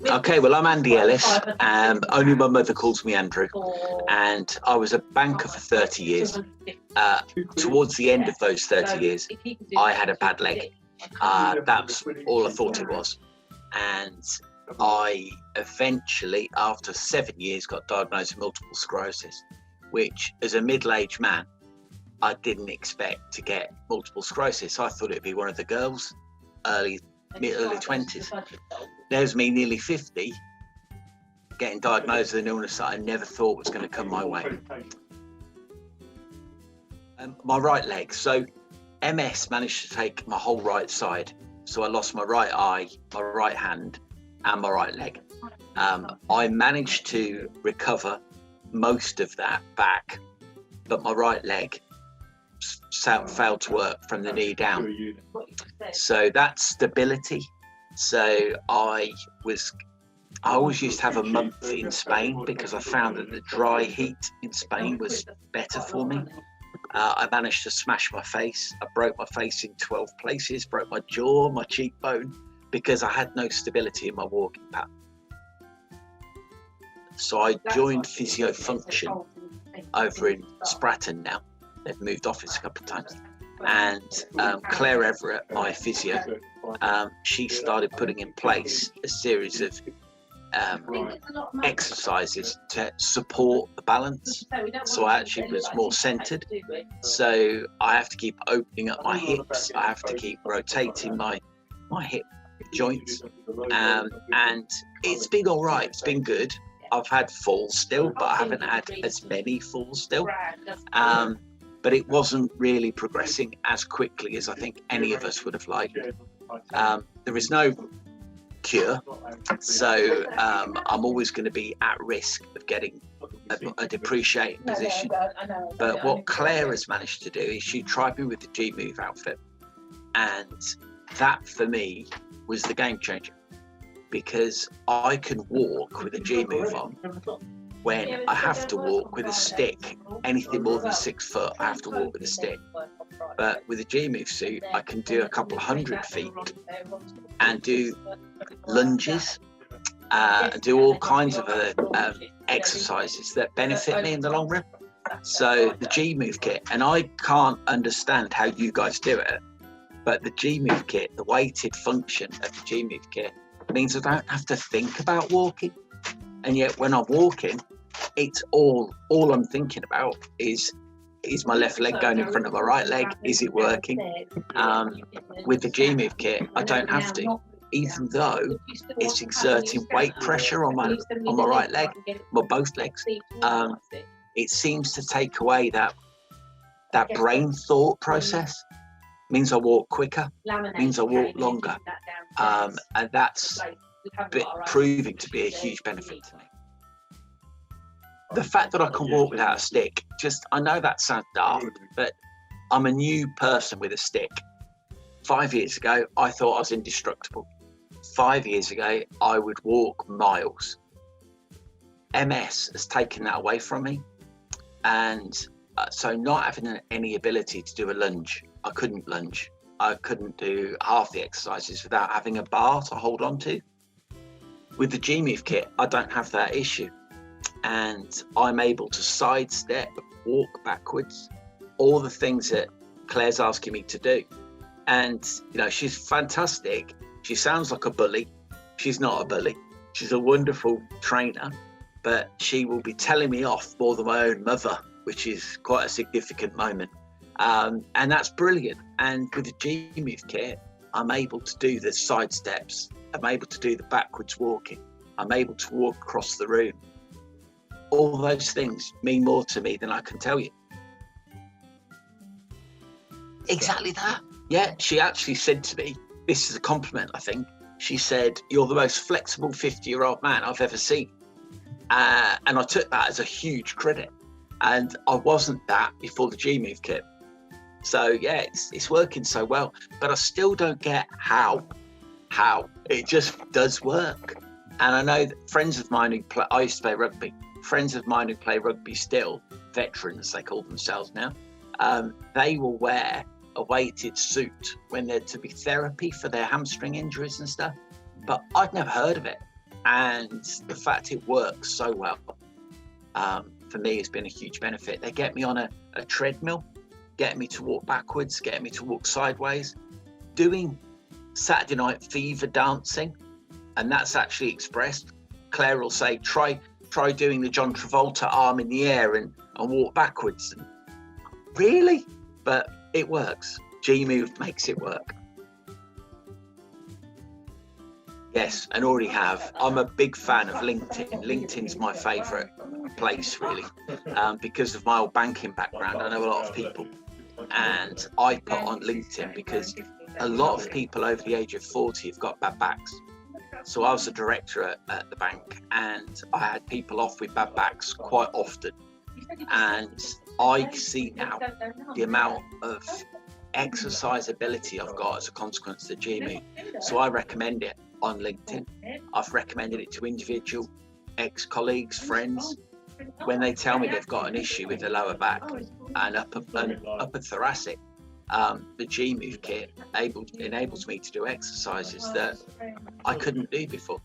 Okay, well, I'm Andy Ellis. Only my mother calls me Andrew. And I was a banker for 30 years. Towards the end of those 30 years, I had a bad leg. That's all I thought it was. And I eventually, after 7 years, got diagnosed with multiple sclerosis, which, as a middle-aged man, I didn't expect to get multiple sclerosis. I thought it'd be one of the girls, early 20s. There's me, nearly 50, getting diagnosed with an illness that I never thought was going to come my way. My right leg. So MS managed to take my whole right side. So I lost my right eye, my right hand, and my right leg. I managed to recover most of that back, but my right leg failed to work from the knee down. So that's stability. So I always used to have a month in Spain because I found that the dry heat in Spain was better for me. I managed to smash my face. I broke my face in 12 places, broke my jaw, my cheekbone, because I had no stability in my walking pattern. So I joined Physio Function over in Stratton now. They've moved office a couple of times. And Claire Everett, my physio, she started putting in place a series of exercises to support the balance. So I actually was more centered. So I have to keep opening up my hips. I have to keep rotating my hip joints. And it's been all right. It's been good. I've had falls still, but I haven't had as many falls still. But it wasn't really progressing as quickly as I think any of us would have liked. There is no cure, so I'm always going to be at risk of getting a depreciating position. But what Claire has managed to do is she tried me with the G-Move outfit, and that for me was the game changer, because I can walk with a G-Move on when I have to walk with a stick. Anything more than 6 foot, I have to walk with a stick. But with a G-Move suit, I can do a couple 100 feet and do lunges and do all kinds of exercises that benefit me in the long run. So the G-Move kit, and I can't understand how you guys do it, but the G-Move kit, the weighted function of the G-Move kit, means I don't have to think about walking. And yet when I'm walking, it's all I'm thinking about is my left leg going in front of my right leg? Is it working? With the G-Move kit, I don't have to, even though it's exerting weight pressure on my right leg, well, both legs. It seems to take away that brain thought process. Means I walk quicker, means I walk longer, and that's proving to be a huge benefit to me. The fact that I can walk without a stick, I know that sounds daft, but I'm a new person with a stick. 5 years ago, I thought I was indestructible. 5 years ago, I would walk miles. MS has taken that away from me. And so not having any ability to do a lunge, I couldn't lunge. I couldn't do half the exercises without having a bar to hold on to. With the G-Move kit, I don't have that issue. And I'm able to sidestep, walk backwards, all the things that Claire's asking me to do. And, she's fantastic. She sounds like a bully. She's not a bully. She's a wonderful trainer, but she will be telling me off more than my own mother, which is quite a significant moment. And that's brilliant. And with the G-Move kit, I'm able to do the side steps. I'm able to do the backwards walking. I'm able to walk across the room. All those things mean more to me than I can tell you. Exactly that. Yeah, she actually said to me, this is a compliment, I think. She said, "You're the most flexible 50-year-old man I've ever seen." And I took that as a huge credit. And I wasn't that before the G-Move kit. So yeah, it's working so well. But I still don't get how. It just does work. And I know that friends of mine I used to play rugby. Friends of mine who play rugby still, veterans they call themselves now, they will wear a weighted suit when they're to be therapy for their hamstring injuries and stuff. But I'd never heard of it. and the fact it works so well, for me, has been a huge benefit. They get me on a treadmill, get me to walk backwards, get me to walk sideways, doing Saturday Night Fever dancing, and that's actually expressed. Claire will say, try doing the John Travolta arm in the air and walk backwards. And, really? But it works. G-Move makes it work. Yes, and already have. I'm a big fan of LinkedIn. LinkedIn's my favourite place, really, because of my old banking background. I know a lot of people, and I put on LinkedIn because a lot of people over the age of 40 have got bad backs. So I was a director at the bank, and I had people off with bad backs quite often. And I see now the amount of exercisability I've got as a consequence of the G-Move. So I recommend it on LinkedIn. I've recommended it to individual ex-colleagues, friends, when they tell me they've got an issue with the lower back and upper thoracic. The G-Move kit enables me to do exercises that I couldn't do before.